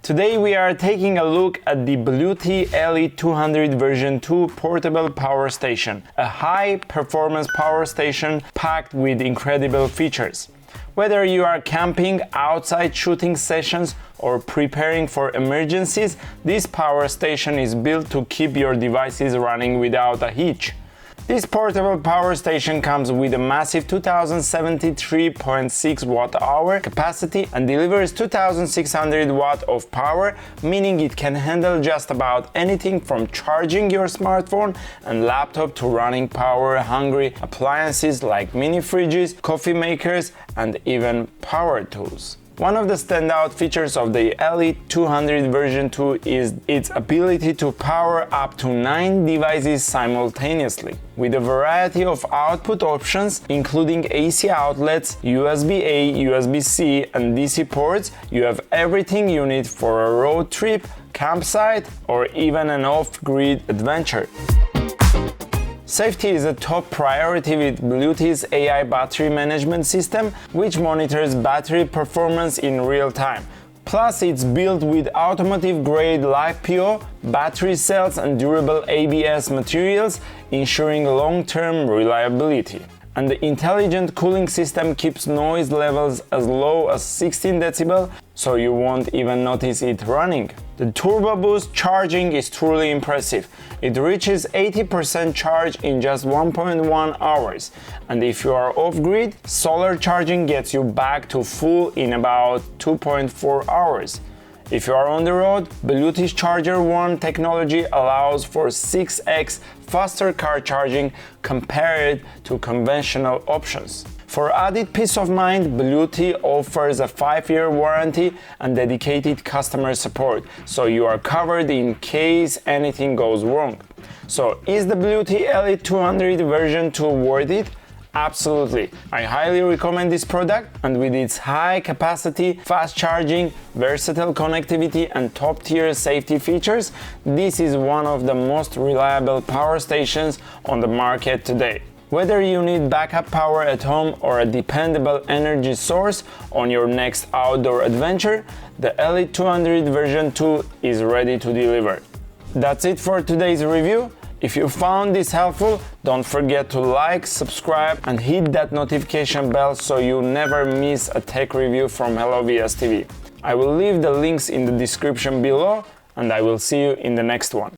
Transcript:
Today we are taking a look at the BLUETTI LE200 version 2 portable power station, a high-performance power station packed with incredible features. Whether you are camping, outside shooting sessions, or preparing for emergencies, this power station is built to keep your devices running without a hitch. This portable power station comes with a massive 2073.6 watt-hour capacity and delivers 2600 watt of power, meaning it can handle just about anything from charging your smartphone and laptop to running power-hungry appliances like mini fridges, coffee makers, and even power tools. One of the standout features of the LE200 version 2 is its ability to power up to 9 devices simultaneously. With a variety of output options, including AC outlets, USB-A, USB-C, and DC ports, you have everything you need for a road trip, campsite, or even an off-grid adventure. Safety is a top priority with BLUETTI's AI battery management system, which monitors battery performance in real time. Plus, it's built with automotive-grade LiFePO, battery cells, and durable ABS materials, ensuring long-term reliability. And the intelligent cooling system keeps noise levels as low as 16 decibel, so you won't even notice it running. The Turbo Boost charging is truly impressive. It reaches 80% charge in just 1.1 hours. And if you are off-grid, solar charging gets you back to full in about 2.4 hours. If you are on the road, BLUETTI's Charger One technology allows for 6x faster car charging compared to conventional options. For added peace of mind, BLUETTI offers a 5-year warranty and dedicated customer support, so you are covered in case anything goes wrong. So, is the BLUETTI LE200 version 2 worth it? Absolutely. I highly recommend this product, and with its high capacity, fast charging, versatile connectivity, and top-tier safety features, this is one of the most reliable power stations on the market today. Whether you need backup power at home or a dependable energy source on your next outdoor adventure, the LE200 version 2 is ready to deliver. That's it for today's review. If you found this helpful, don't forget to like, subscribe, and hit that notification bell so you never miss a tech review from HelloVSTV. I will leave the links in the description below, and I will see you in the next one.